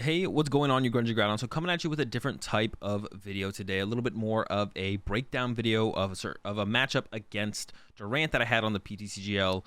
Hey, what's going on, you grungy ground? So coming at you with a different type of video today, a little bit more of a breakdown video of a matchup against Durant that I had on the PTCGL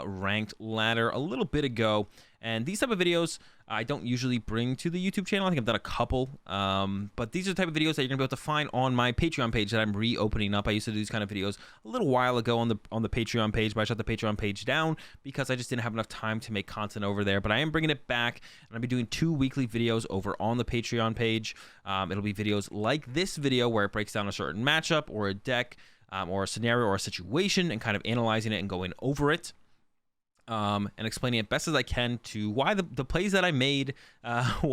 ranked ladder a little bit ago. And these type of videos I don't usually bring to the YouTube channel. I think I've done a couple, but these are the type of videos that you're gonna be able to find on my Patreon page that I'm reopening up. I used to do these kind of videos a little while ago on the Patreon page, but I shut the Patreon page down because I just didn't have enough time to make content over there. But I am bringing it back, and I'll be doing 2 weekly videos over on the Patreon page. It'll be videos like this video where it breaks down a certain matchup or a deck or a scenario or a situation and kind of analyzing it and going over it. And explaining it best as I can to why the plays that I made,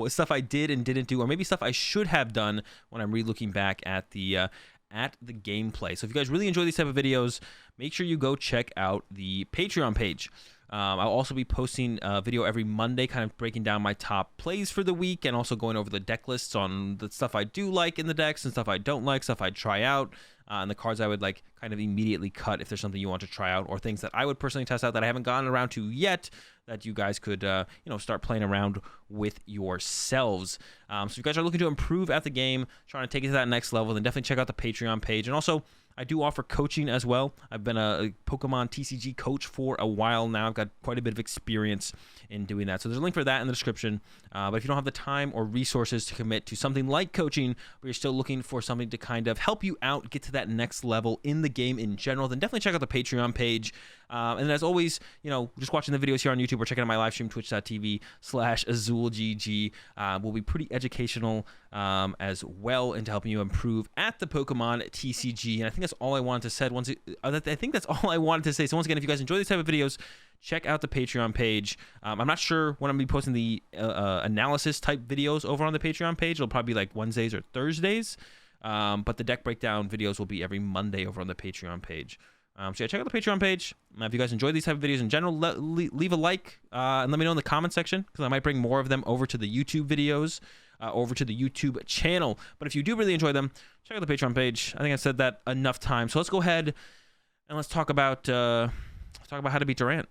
stuff I did and didn't do, or maybe stuff I should have done when I'm re-looking back at the gameplay. So if you guys really enjoy these type of videos, make sure you go check out the Patreon page. I'll also be posting a video every Monday, kind of breaking down my top plays for the week and also going over the deck lists on the stuff I do like in the decks and stuff I don't like, stuff I'd try out, and the cards I would like kind of immediately cut if there's something you want to try out, or things that I would personally test out that I haven't gotten around to yet that you guys could start playing around with yourselves. So if you guys are looking to improve at the game, trying to take it to that next level, then definitely check out the Patreon page. And also, I do offer coaching as well. I've been a Pokemon TCG coach for a while now. I've got quite a bit of experience in doing that. So there's a link for that in the description. But if you don't have the time or resources to commit to something like coaching, but you're still looking for something to kind of help you out, get to that next level in the game in general, then definitely check out the Patreon page. And as always, just watching the videos here on YouTube or checking out my live stream, twitch.tv/AzulGG will be pretty educational as well into helping you improve at the Pokemon TCG. And I think that's all I wanted to say. I think that's all I wanted to say. So once again, if you guys enjoy these type of videos, check out the Patreon page. I'm not sure when I'm going to be posting the analysis type videos over on the Patreon page. It'll probably be like Wednesdays or Thursdays. But the deck breakdown videos will be every Monday over on the Patreon page. So yeah, check out the Patreon page. If you guys enjoy these type of videos in general, leave a like and let me know in the comment section, because I might bring more of them over to the YouTube videos, over to the YouTube channel. But if you do really enjoy them, check out the Patreon page. I think I said that enough times. So let's go ahead and let's talk about how to beat Durant.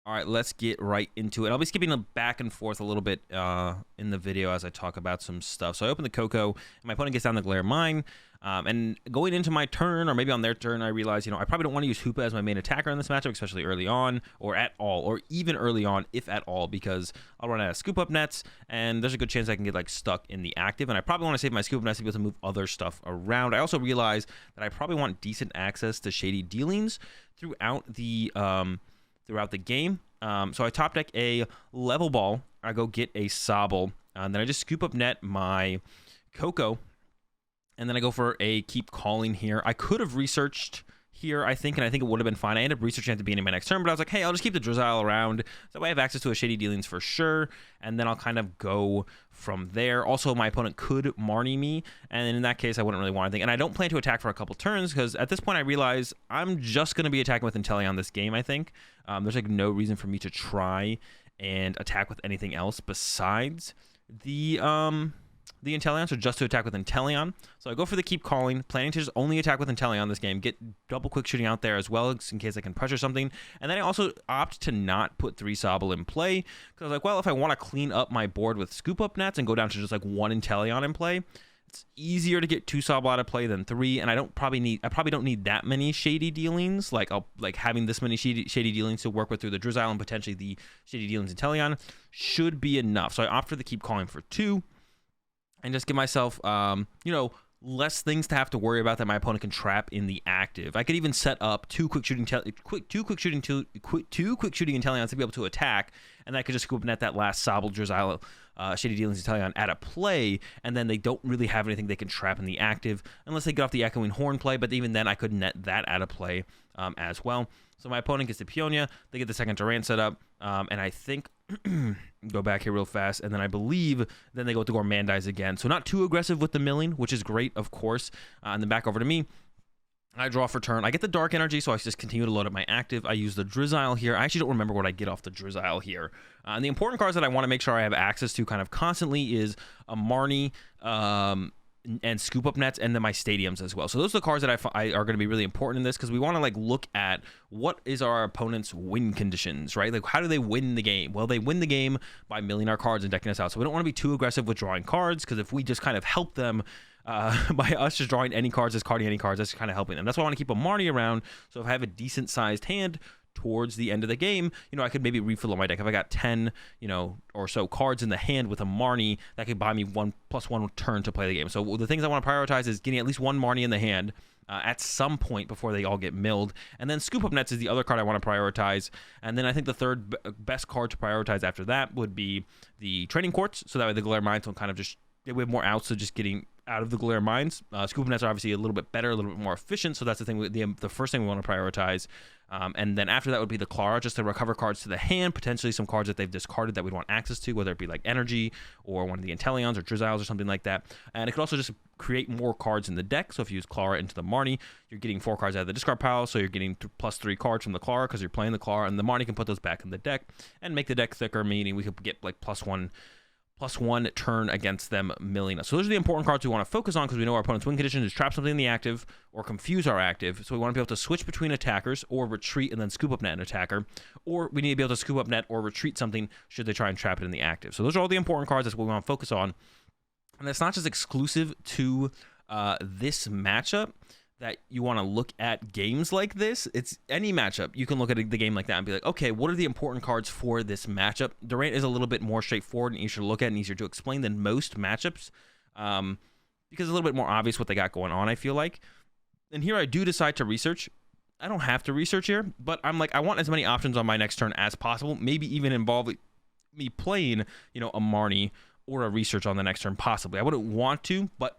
All right, let's get right into it. I'll be skipping back and forth a little bit in the video as I talk about some stuff. So I open the Coco, and my opponent gets down the Glare Mine. And going into my turn, or maybe on their turn, I realize, I probably don't want to use Hoopa as my main attacker in this matchup, especially early on, or at all, or even early on, if at all, because I'll run out of scoop up nets, and there's a good chance I can get like stuck in the active, and I probably want to save my scoop up nets to be able to move other stuff around. I also realize that I probably want decent access to shady dealings throughout the game. So I top deck a level ball, I go get a Sobble, and then I just scoop up net my Coco, and then I go for a keep calling here. I could have researched here, I think, and I think it would have been fine. I ended up researching at the beginning of my next turn, but I was like, hey, I'll just keep the Drizzile around, so that way I have access to a shady dealings for sure, and then I'll kind of go from there. Also, my opponent could Marnie me, and in that case, I wouldn't really want anything. And I don't plan to attack for a couple turns, because at this point, I realize I'm just going to be attacking with Inteleon this game, I think. There's like no reason for me to try and attack with anything else besides the Inteleon, so just to attack with Inteleon. So I go for the keep calling, planning to just only attack with Inteleon this game, get double quick shooting out there as well, in case I can pressure something. And then I also opt to not put 3 Sobble in play, because I was like, well, if I want to clean up my board with scoop up nets and go down to just like 1 Inteleon in play, it's easier to get 2 Sobble out of play than 3, and I probably don't need that many shady dealings. Like having this many shady dealings to work with through the Drizzile and potentially the shady dealings Inteleon should be enough. So I opt for the keep calling for 2. And just give myself, less things to have to worry about that my opponent can trap in the active. I could even set up two quick shooting Inteleons to be able to attack, and I could just scoop net that last Sobble, Drizzile, shady dealings Inteleon at a play, and then they don't really have anything they can trap in the active unless they get off the Echoing Horn play. But even then, I could net that at a play as well. So my opponent gets the Peonia, they get the second Durant set up, and I think go back here real fast, and then I believe then they go with the Gourmandize again. So not too aggressive with the milling, which is great, of course. And then back over to me. I draw for turn. I get the Dark Energy, so I just continue to load up my active. I use the Drizzile here. I actually don't remember what I get off the Drizzile here. And the important cards that I want to make sure I have access to kind of constantly is a Marnie, and scoop up nets, and then my stadiums as well. So those are the cards that I are going to be really important in this, because we want to like look at what is our opponent's win conditions, right? Like, how do they win the game? Well, they win the game by milling our cards and decking us out. So we don't want to be too aggressive with drawing cards, because if we just kind of help them by us just drawing any cards, discarding any cards, that's kind of helping them. That's why I want to keep a Marnie around. So if I have a decent sized hand towards the end of the game, you know, I could maybe refill my deck. If I got 10, you know, or so cards in the hand with a Marnie, that could buy me 1+1 turn to play the game. So the things I want to prioritize is getting at least one Marnie in the hand at some point before they all get milled. And then Scoop Up Nets is the other card I want to prioritize. And then I think the third best card to prioritize after that would be the Training Courts. So that way the Glare Mines will kind of just, we have more outs, so just getting out of the Glare Mines. Scoop Up Nets are obviously a little bit better, a little bit more efficient. So that's the thing, the first thing we want to prioritize. And then after that would be the Clara, just to recover cards to the hand, potentially some cards that they've discarded that we'd want access to, whether it be like Energy or one of the Intellions or Drizzles or something like that. And it could also just create more cards in the deck. So if you use Clara into the Marnie, you're getting 4 cards out of the discard pile, so you're getting +3 cards from the Clara because you're playing the Clara, and the Marnie can put those back in the deck and make the deck thicker, meaning we could get like +1 turn against them milling us. So those are the important cards we want to focus on, because we know our opponent's win condition is trap something in the active or confuse our active. So we want to be able to switch between attackers or retreat and then scoop up net an attacker, or we need to be able to scoop up net or retreat something should they try and trap it in the active. So those are all the important cards. That's what we want to focus on. And that's not just exclusive to this matchup that you want to look at games like this. It's any matchup. You can look at the game like that and be like, okay, what are the important cards for this matchup? Durant is a little bit more straightforward and easier to look at and easier to explain than most matchups, because it's a little bit more obvious what they got going on, I feel like. And here I do decide to research. I don't have to research here, but I'm like, I want as many options on my next turn as possible, maybe even involve me playing, you know, a Marnie or a research on the next turn, possibly. I wouldn't want to, but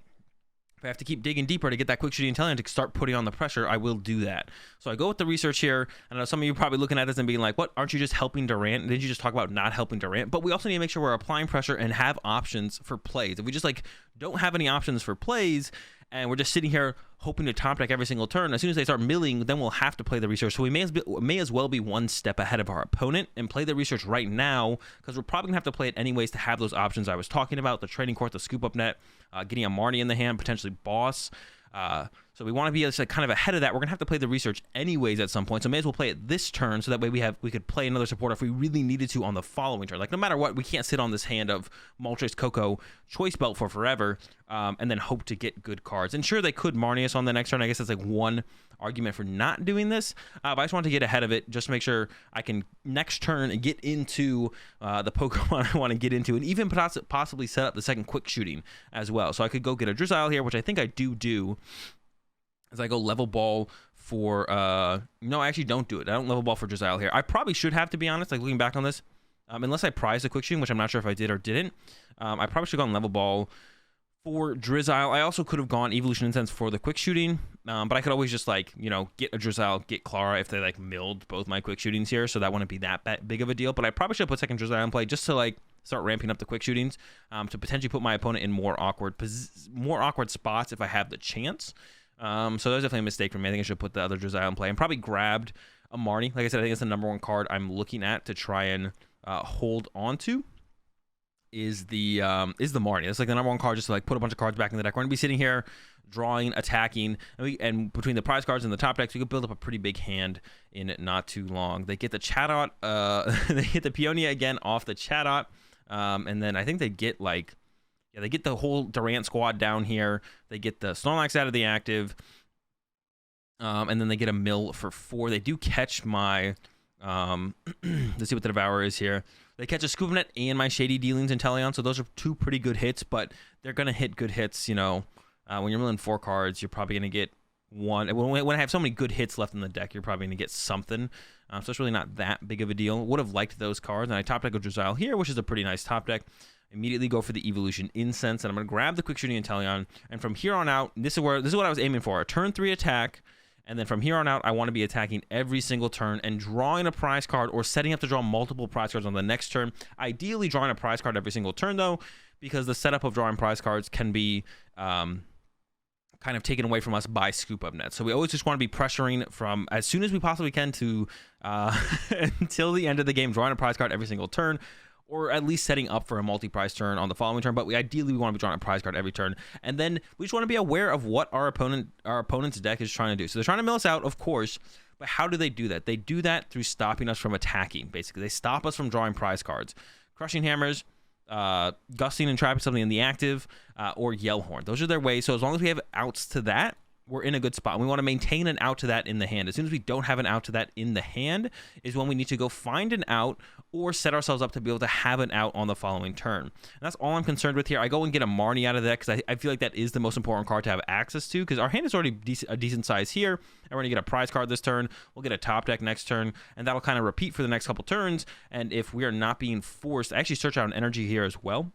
if I have to keep digging deeper to get that quick shooting intelligence to start putting on the pressure, I will do that. So I go with the research here. I know some of you are probably looking at this and being like, what, aren't you just helping Durant? Did you just talk about not helping Durant? But we also need to make sure we're applying pressure and have options for plays. If we just like don't have any options for plays and we're just sitting here hoping to top deck every single turn, as soon as they start milling, then we'll have to play the research. So we may as well be one step ahead of our opponent and play the research right now, because we're probably gonna have to play it anyways to have those options I was talking about: the Training Court, the Scoop Up Net, getting a Marnie in the hand, potentially Boss. So we want to be like kind of ahead of that. We're gonna have to play the research anyways at some point, so may as well play it this turn, so that way we could play another supporter if we really needed to on the following turn. Like, no matter what, we can't sit on this hand of Moltres, Coco, Choice Belt for forever, and then hope to get good cards. And sure, they could Marnie us on the next turn. I guess that's like one argument for not doing this, but I just want to get ahead of it, just to make sure I can next turn get into the Pokemon I want to get into, and even possibly set up the second quick shooting as well. So I could go get a Drizzile here, which I think I do. As I go level ball for no, I actually don't do it. I don't level ball for Drizzile here. I probably should have, to be honest, like looking back on this, unless I prize the quick shooting, which I'm not sure if I did or didn't. I probably should have gone level ball for Drizzile. I also could have gone Evolution Incense for the quick shooting, but I could always just, like, you know, get a Drizzile, get Clara if they like milled both my quick shootings here, so that wouldn't be that big of a deal. But I probably should have put second Drizzile in play just to like start ramping up the quick shootings, to potentially put my opponent in more awkward spots if I have the chance. So that was definitely a mistake for me. I think I should put the other Drizzile in play and probably grabbed a Marnie. Like I said, I think it's the number one card I'm looking at to try and hold on to. Is the Marnie. That's like the number one card, just to like put a bunch of cards back in the deck. We're gonna be sitting here drawing, attacking, and between the prize cards and the top decks, we could build up a pretty big hand in not too long. They get the Chatot, they hit the Peonia again off the Chatot, and then I think they get like, yeah, they get the whole Durant squad down here. They get the Snorlax out of the active, and then they get a mill for 4. They do catch my, let's see what the Devourer is here. They catch a Scoop Net and my Shady Dealings and Teleon, so those are 2 pretty good hits, but they're going to hit good hits, you know. When you're milling 4 cards, you're probably going to get 1. When I have so many good hits left in the deck, you're probably going to get something. So it's really not that big of a deal. Would have liked those cards, and I top deck a Drizzile here, which is a pretty nice top deck. Immediately go for the Evolution Incense, and I'm going to grab the Quick Shooting Inteleon, and from here on out, this is what I was aiming for, a turn 3 attack, and then from here on out, I want to be attacking every single turn and drawing a prize card or setting up to draw multiple prize cards on the next turn. Ideally drawing a prize card every single turn, though, because the setup of drawing prize cards can be kind of taken away from us by Scoop Up Net. So we always just want to be pressuring from as soon as we possibly can to until the end of the game, drawing a prize card every single turn, or at least setting up for a multi-prize turn on the following turn. But ideally we want to be drawing a prize card every turn, and then we just want to be aware of what our opponent's deck is trying to do. So they're trying to mill us out, of course, but how do they do that? They do that through stopping us from attacking. Basically, they stop us from drawing prize cards, crushing hammers, gusting and trapping something in the active, or yell horn. Those are their ways. So as long as we have outs to that, we're in a good spot. We want to maintain an out to that in the hand. As soon as we don't have an out to that in the hand is when we need to go find an out or set ourselves up to be able to have an out on the following turn. And that's all I'm concerned with here. I go and get a Marnie out of that because I feel like that is the most important card to have access to, because our hand is already a decent size here, and we're going to get a prize card this turn. We'll get a top deck next turn, and that'll kind of repeat for the next couple turns. And if we are not being forced, I actually search out an energy here as well.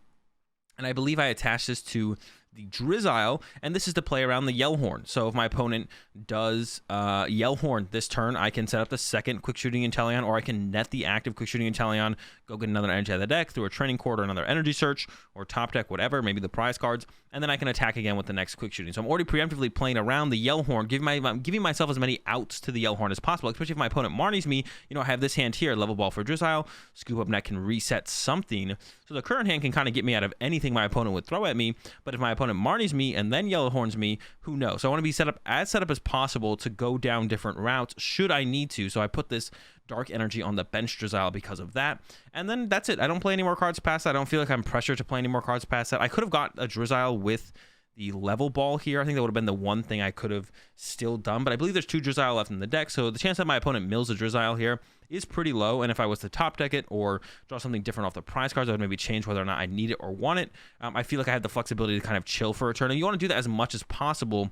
And I believe I attach this to the Drizzile, and this is to play around the Yell Horn. So if my opponent does Yell Horn this turn, I can set up the second Quick Shooting Inteleon, or I can net the active Quick Shooting Inteleon, go get another energy out of the deck through a Training Court or another Energy Search, or top deck, whatever, maybe the prize cards, and then I can attack again with the next Quick Shooting. So I'm already preemptively playing around the Yell Horn, giving myself as many outs to the Yell Horn as possible, especially if my opponent Marnies me. You know, I have this hand here, Level Ball for Drizzile, Scoop Up Net can reset something. So the current hand can kind of get me out of anything my opponent would throw at me, but if my opponent Marnies me and then Yellow Horns me, who knows? So I want to be set up as possible to go down different routes should I need to. So I put this Dark Energy on the bench Drizzile because of that. And then that's it. I don't play any more cards past that. I don't feel like I'm pressured to play any more cards past that. I could have got a Drizzile with the Level Ball here. I think that would have been the one thing I could have still done, but I believe there's 2 Drizzile left in the deck, so the chance that my opponent mills a Drizzile here is pretty low. And if I was to top deck it or draw something different off the prize cards, I would maybe change whether or not I need it or want it. I feel like I have the flexibility to kind of chill for a turn, and you want to do that as much as possible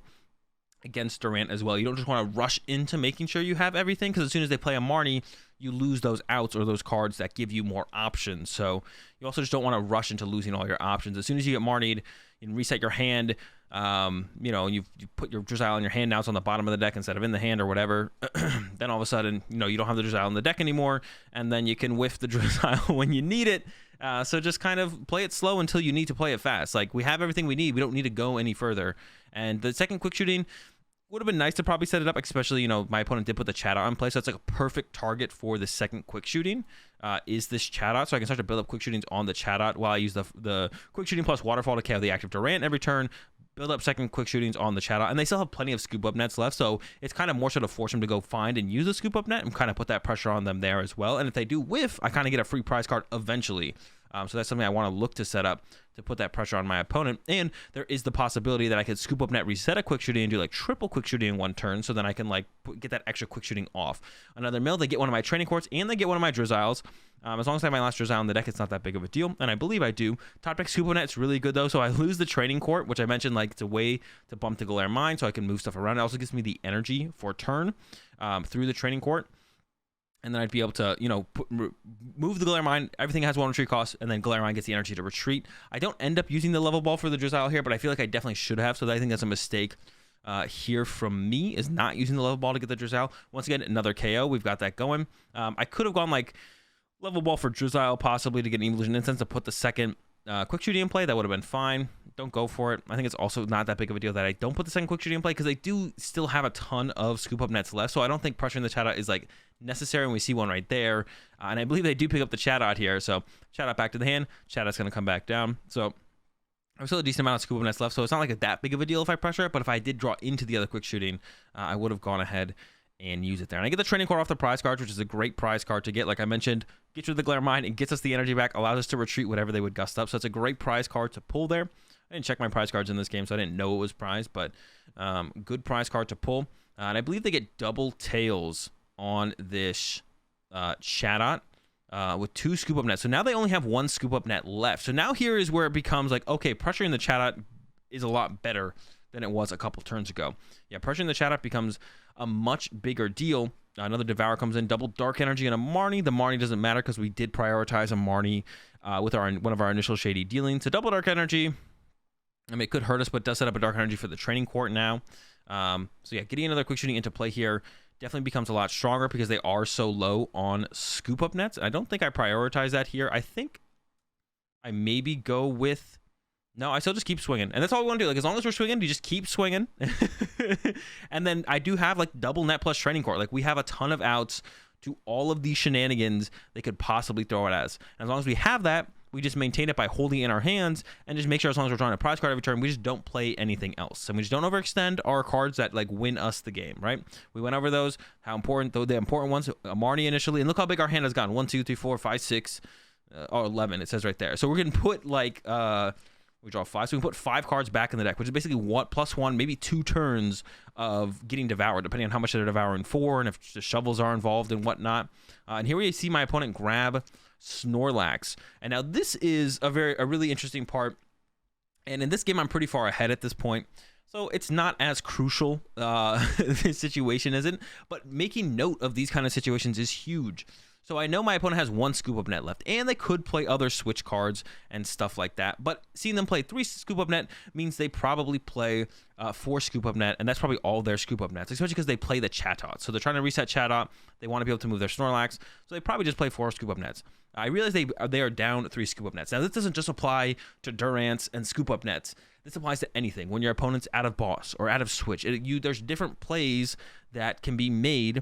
against Durant as well. You don't just want to rush into making sure you have everything, because as soon as they play a Marnie, you lose those outs or those cards that give you more options. So you also just don't want to rush into losing all your options. As soon as you get Marnied, you can reset your hand. You know, you put your Drizzile in your hand, now it's on the bottom of the deck instead of in the hand or whatever. Then all of a sudden, you know, you don't have the Drizzile in the deck anymore, and then you can whiff the Drizzile when you need it. So just kind of play it slow until you need to play it fast. Like, we have everything we need. We don't need to go any further. And the second Quick Shooting would have been nice to probably set it up, especially, you know, my opponent did put the Chat Out in place, so that's like a perfect target for the second Quick Shooting, is this Chat Out, so I can start to build up Quick Shootings on the Chat Out while I use the Quick Shooting plus Waterfall to KO the active Durant every turn, build up second Quick Shootings on the Chat Out, and they still have plenty of Scoop Up Nets left, so it's kind of more so to force them to go find and use the Scoop Up Net and kind of put that pressure on them there as well. And if they do whiff, I kind of get a free prize card eventually. So that's something I want to look to set up to put that pressure on my opponent. And there is the possibility that I could Scoop Up Net, reset a Quick Shooting, and do like triple Quick Shooting in one turn, so then I can like get that extra Quick Shooting off. Another mill, they get one of my Training Courts, and they get one of my Drizziles. As long as I have my last Drizzile in the deck, it's not that big of a deal, and I believe I do. Top deck Scoop Up Net is really good though, so I lose the Training Court, which I mentioned, like, it's a way to bump the Galare Mine, so I can move stuff around. It also gives me the energy for a turn through the Training Court. And then I'd be able to, you know, move the Galare Mine. Everything has 1 retreat cost, and then Galare Mine gets the energy to retreat. I don't end up using the Level Ball for the Drizzile here, but I feel like I definitely should have, so I think that's a mistake here from me, is not using the Level Ball to get the Drizzile. Once again, another KO. We've got that going. I could have gone, like, Level Ball for Drizzile, possibly to get an Evolution Incense to put the second Quick Shooting in play. That would have been fine. Don't go for it. I think it's also not that big of a deal that I don't put the second Quick Shooting in play, because they do still have a ton of Scoop Up Nets left, so I don't think pressuring the Chat Out is, like, necessary, and we see one right there. And I believe they do pick up the Chat Out here, so Chat Out back to the hand. Chat Out's going to come back down. So there's still a decent amount of Scoop Up Nets left, so it's not like that big of a deal if I pressure it, but if I did draw into the other Quick Shooting, I would have gone ahead and use it there. And I get the Training Court off the prize cards, which is a great prize card to get. Like I mentioned, get rid of the Galare Mine, it gets us the energy back, allows us to retreat whatever they would gust up, so it's a great prize card to pull there. I didn't check my prize cards in this game, so I didn't know it was prize, but good prize card to pull. And I believe they get double tails on this Chat Out with 2 Scoop Up Nets. So now they only have 1 Scoop Up Net left. So now here is where it becomes like, okay, pressuring the Chat Out is a lot better than it was a couple turns ago. Yeah, pressuring the Chat Out becomes a much bigger deal. Another Devour comes in, double Dark Energy and a Marnie. The Marnie doesn't matter because we did prioritize a Marnie with one of our initial shady dealings. So double Dark Energy, I mean, it could hurt us, but it does set up a Dark Energy for the Training Court now. So yeah, getting another Quick Shooting into play here definitely becomes a lot stronger because they are so low on Scoop Up Nets. I don't think I prioritize that here. I think I maybe go with... No, I still just keep swinging. And that's all we want to do. Like, as long as we're swinging, you just keep swinging. And then I do have, like, double net plus Training Court. Like, we have a ton of outs to all of these shenanigans they could possibly throw it as. And as long as we have that, we just maintain it by holding it in our hands and just make sure as long as we're drawing a prize card every turn, we just don't play anything else. And we just don't overextend our cards that like win us the game, right? We went over those, how important, though the important ones, Marnie initially, and look how big our hand has gotten. 1, 2, 3, 4, 5, 6, or 11, it says right there. So we're going to put like, we draw 5, so we can put 5 cards back in the deck, which is basically +1, maybe 2 turns of getting devoured, depending on how much they're devouring for, and if the shovels are involved and whatnot. And here we see my opponent grab Snorlax, and now this is a really interesting part. And in this game, I'm pretty far ahead at this point, so it's not as crucial. This situation isn't, but making note of these kind of situations is huge. So I know my opponent has 1 Scoop Up Net left, and they could play other switch cards and stuff like that. But seeing them play 3 Scoop Up Net means they probably play 4 Scoop Up Net, and that's probably all their Scoop Up Nets, especially because they play the Chatot. So they're trying to reset Chatot. They want to be able to move their Snorlax, so they probably just play 4 Scoop Up Nets. I realize they are down 3 Scoop Up Nets. Now, this doesn't just apply to Durants and Scoop Up Nets. This applies to anything. When your opponent's out of boss or out of switch, there's different plays that can be made.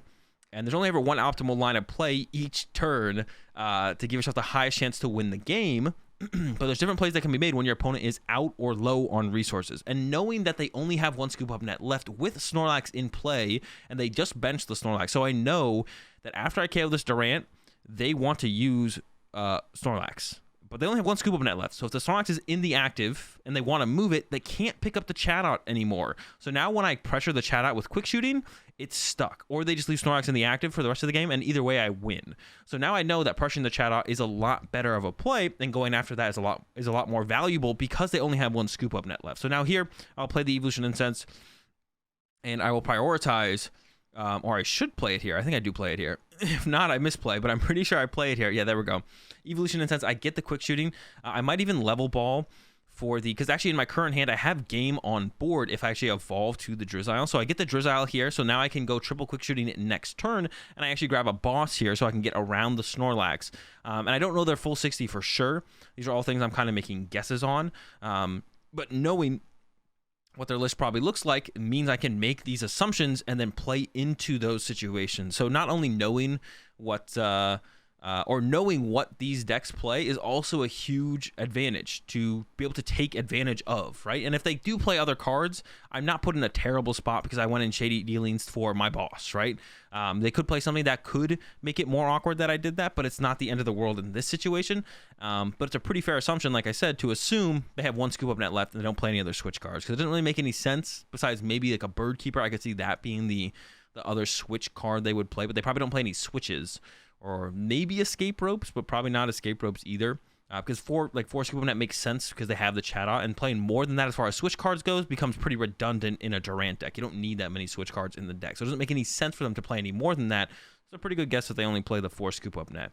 And there's only ever one optimal line of play each turn to give yourself the highest chance to win the game. But there's different plays that can be made when your opponent is out or low on resources. And knowing that they only have 1 Scoop Up Net left with Snorlax in play, and they just benched the Snorlax. So I know that after I KO this Durant, they want to use Snorlax. But they only have 1 Scoop Up Net left. So if the Snorlax is in the active and they want to move it, they can't pick up the Chatot anymore. So now when I pressure the Chatot with Quick Shooting, it's stuck. Or they just leave Snorlax in the active for the rest of the game, and either way I win. So now I know that pressuring the Chatot is a lot better of a play, and going after that is a lot more valuable because they only have 1 Scoop Up Net left. So now here, I'll play the Evolution Incense, and I will prioritize, or I should play it here. I think I do play it here. If not, I misplay, but I'm pretty sure I play it here. Yeah, there we go. Evolution Incense, I get the Quick Shooting. I might even level ball for because actually in my current hand, I have game on board if I actually evolve to the Drizzile. So I get the Drizzile here, so now I can go triple Quick Shooting next turn, and I actually grab a boss here so I can get around the Snorlax. And I don't know their full 60 for sure. These are all things I'm kind of making guesses on. But knowing what their list probably looks like means I can make these assumptions and then play into those situations. So not only knowing what knowing what these decks play is also a huge advantage to be able to take advantage of, right? And if they do play other cards, I'm not put in a terrible spot because I went in Shady Dealings for my boss, right? They could play something that could make it more awkward that I did that, but it's not the end of the world in this situation. But it's a pretty fair assumption, like I said, to assume they have 1 Scoop Up Net left and they don't play any other switch cards, because it doesn't really make any sense besides maybe like a Bird Keeper. I could see that being the other switch card they would play, but they probably don't play any switches. Or maybe Escape Ropes, but probably not Escape Ropes either. Because 4 Scoop Up Net makes sense because they have the Chatot, and playing more than that as far as switch cards goes becomes pretty redundant in a Durant deck. You don't need that many switch cards in the deck, so it doesn't make any sense for them to play any more than that. It's a pretty good guess that they only play the 4 Scoop Up Net.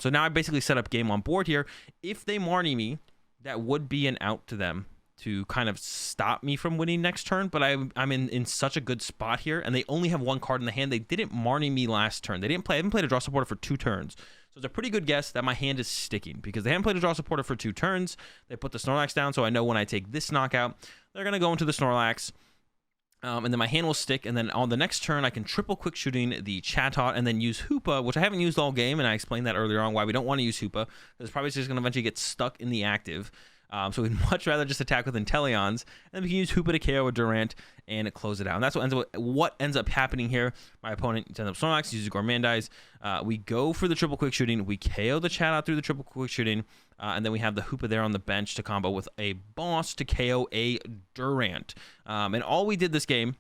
So now I basically set up game on board here. If they Marnie me, that would be an out to them to kind of stop me from winning next turn, but I'm in such a good spot here, and they only have 1 card in the hand. They didn't Marnie me last turn. I haven't played a draw supporter for 2 turns. So it's a pretty good guess that my hand is sticking because they haven't played a draw supporter for 2 turns. They put the Snorlax down, so I know when I take this knockout, they're going to go into the Snorlax. And then my hand will stick, and then on the next turn, I can triple Quick Shooting the Chatot and then use Hoopa, which I haven't used all game, and I explained that earlier on why we don't want to use Hoopa. It's probably just going to eventually get stuck in the active. So we'd much rather just attack with Inteleons, and then we can use Hoopa to KO a Durant and close it out. And that's what ends up happening here. My opponent sends up Snorlax, uses Gourmandize. We go for the triple Quick Shooting. We KO the Chatot through the triple Quick Shooting, and then we have the Hoopa there on the bench to combo with a boss to KO a Durant. And all we did this game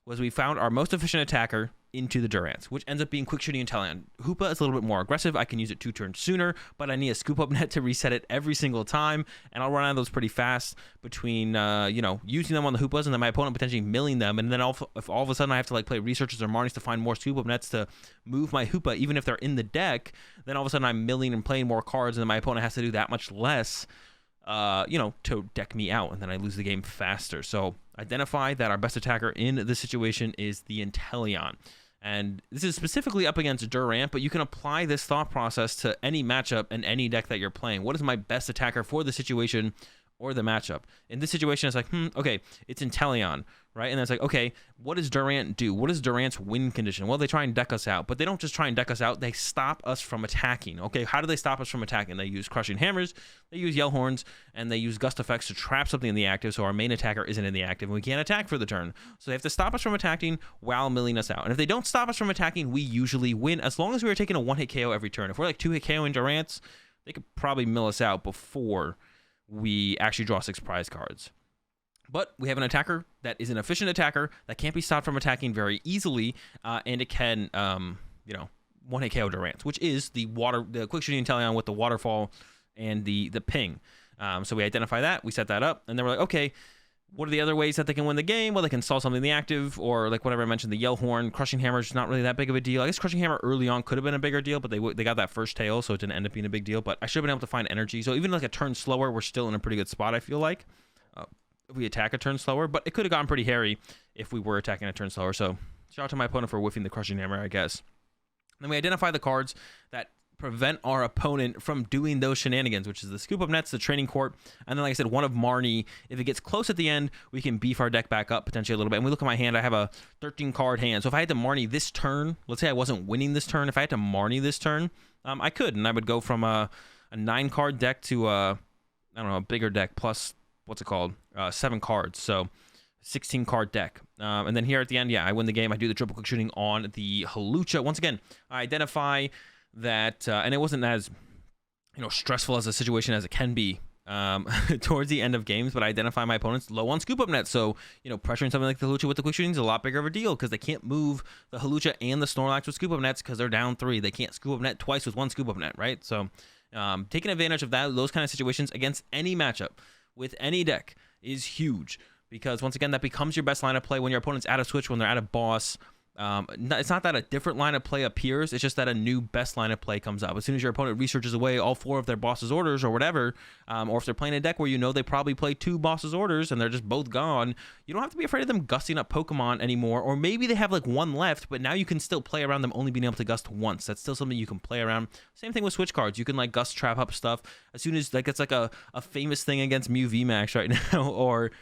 was we found our most efficient attacker into the Durants, which ends up being Quick Shooting Inteleon. Hoopa is a little bit more aggressive. I can use it 2 turns sooner, but I need a Scoop Up Net to reset it every single time, and I'll run out of those pretty fast between, using them on the Hoopas and then my opponent potentially milling them, and then if all of a sudden I have to play Researchers or Marnies to find more Scoop Up Nets to move my Hoopa, even if they're in the deck, then all of a sudden I'm milling and playing more cards, and then my opponent has to do that much less to deck me out, and then I lose the game faster. So identify that our best attacker in this situation is the Inteleon. And this is specifically up against Durant, but you can apply this thought process to any matchup and any deck that you're playing. What is my best attacker for the situation or the matchup. In this situation, it's like, okay, it's Inteleon, right? And then it's like, okay, what does Durant do? What is Durant's win condition? Well, they try and deck us out, but they don't just try and deck us out. They stop us from attacking. Okay, how do they stop us from attacking? They use Crushing Hammers, they use Yell Horns, and they use Gust Effects to trap something in the active so our main attacker isn't in the active and we can't attack for the turn. So they have to stop us from attacking while milling us out. And if they don't stop us from attacking, we usually win as long as we are taking a 1-hit KO every turn. If we're like 2-hit KO in Durant's, they could probably mill us out before we actually draw 6 prize cards. But we have an attacker that is an efficient attacker that can't be stopped from attacking very easily, and it can, 1-hit KO Durant, which is the quick shooting Inteleon with the waterfall and the ping. So we identify that, we set that up, and then we're like, okay, what are the other ways that they can win the game? Well, they can stall something in the active, or like whatever I mentioned, the Yell Horn. Crushing Hammer is not really that big of a deal. I guess Crushing Hammer early on could have been a bigger deal, but they got that first tail, so it didn't end up being a big deal. But I should have been able to find energy. So even like a turn slower, we're still in a pretty good spot, I feel like, if we attack a turn slower. But it could have gotten pretty hairy if we were attacking a turn slower. So shout out to my opponent for whiffing the Crushing Hammer, I guess. Then we identify the cards that prevent our opponent from doing those shenanigans, which is the Scoop Up Nets, the Training Court, and then, like I said, one of Marnie. If it gets close at the end, we can beef our deck back up potentially a little bit. And we look at my hand, I have a 13-card hand. So if I had to Marnie this turn, let's say I wasn't winning this turn, if I had to Marnie this turn, I could, and I would go from a 9-card deck to a bigger deck plus, 7 cards. So 16-card deck. And then here at the end, I win the game. I do the triple quick shooting on the Hawlucha. Once again, I identify that, and it wasn't as stressful as a situation as it can be towards the end of games, but I identify my opponents low on Scoop Up Net. So pressuring something like the Hawlucha with the quick shooting is a lot bigger of a deal because they can't move the Hawlucha and the Snorlax with Scoop Up Nets because they're down 3. They can't Scoop Up Net twice with one Scoop Up Net, right? So taking advantage of those kind of situations against any matchup with any deck is huge, because once again, that becomes your best line of play when your opponent's out of switch, when they're out of boss. It's not that a different line of play appears, it's just that a new best line of play comes up. As soon as your opponent researches away all 4 of their boss's orders or whatever, or if they're playing a deck where they probably play 2 boss's orders and they're just both gone, you don't have to be afraid of them gusting up Pokemon anymore. Or maybe they have like 1 left, but now you can still play around them only being able to gust once. That's still something you can play around. Same thing with switch cards. You can like gust trap up stuff as soon as it's like a famous thing against Mew VMAX right now, or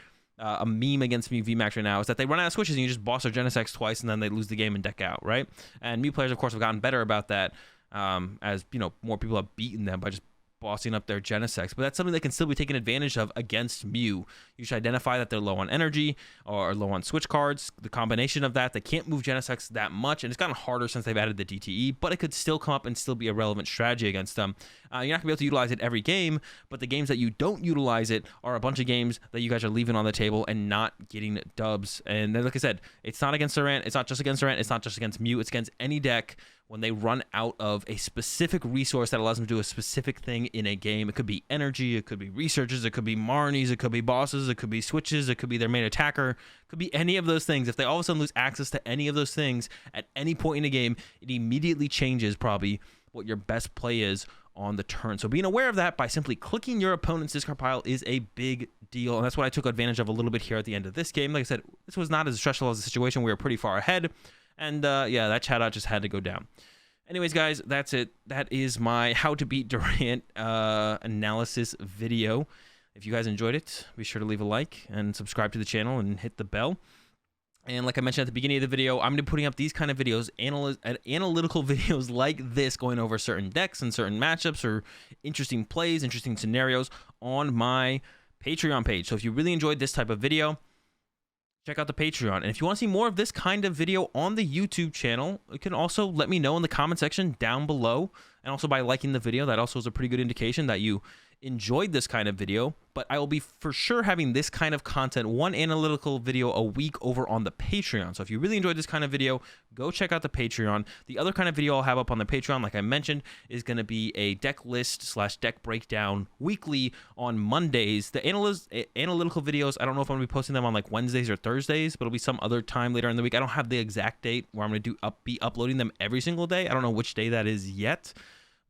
a meme against Mew VMAX right now is that they run out of switches and you just boss their Genesect twice and then they lose the game and deck out, right? And Mew players, of course, have gotten better about that as more people have beaten them by just bossing up their Genesects. But that's something they can still be taken advantage of against Mew. You should identify that they're low on energy or low on switch cards. The combination of that, they can't move Genesects that much, and it's gotten harder since they've added the DTE, but it could still come up and still be a relevant strategy against them. You're not going to be able to utilize it every game, but the games that you don't utilize it are a bunch of games that you guys are leaving on the table and not getting dubs. And then, like I said, it's not against Durant, it's not just against Durant, it's not just against Mew, it's against any deck when they run out of a specific resource that allows them to do a specific thing in a game. It could be energy, it could be researches, it could be Marnies, it could be bosses, it could be switches, it could be their main attacker, it could be any of those things. If they all of a sudden lose access to any of those things at any point in the game, it immediately changes probably what your best play is on the turn. So being aware of that by simply clicking your opponent's discard pile is a big deal, and that's what I took advantage of a little bit here at the end of this game. Like I said, this was not as stressful as a situation. We were pretty far ahead, and that chat out just had to go down. Anyways, guys, that's it. That is my How to Beat Durant analysis video. If you guys enjoyed it, be sure to leave a like and subscribe to the channel and hit the bell. And like I mentioned at the beginning of the video, I'm going to be putting up these kind of videos, analytical videos like this, going over certain decks and certain matchups or interesting plays, interesting scenarios on my Patreon page. So if you really enjoyed this type of video, check out the Patreon. And if you want to see more of this kind of video on the YouTube channel, you can also let me know in the comment section down below. And also by liking the video, that also is a pretty good indication that you enjoyed this kind of video. But I will be for sure having this kind of content, one analytical video a week over on the Patreon. So if you really enjoyed this kind of video, go check out the Patreon. The other kind of video I'll have up on the Patreon, like I mentioned, is going to be a deck list / deck breakdown weekly on Mondays. The analytical videos, I don't know if I'm going to be posting them on like Wednesdays or Thursdays, but it'll be some other time later in the week. I don't have the exact date where I'm going to be uploading them every single day. I don't know which day that is yet,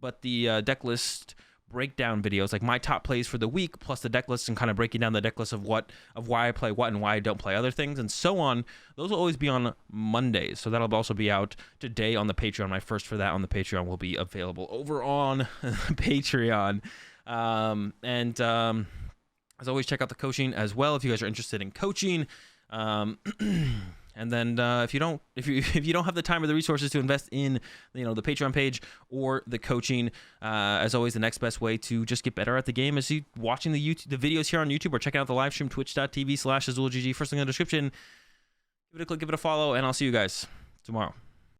but the deck list breakdown videos, like my top plays for the week, plus the deck list and kind of breaking down the deck list of why I play what and why I don't play other things and so on. Those will always be on Mondays. So that'll also be out today on the Patreon. My first for that on the Patreon will be available over on Patreon. As always, check out the coaching as well if you guys are interested in coaching. And then if you don't have the time or the resources to invest in, the Patreon page or the coaching, as always, the next best way to just get better at the game is watching the videos here on YouTube or checking out the live stream, twitch.tv/AzulGG. First link in the description. Give it a click, give it a follow, and I'll see you guys tomorrow.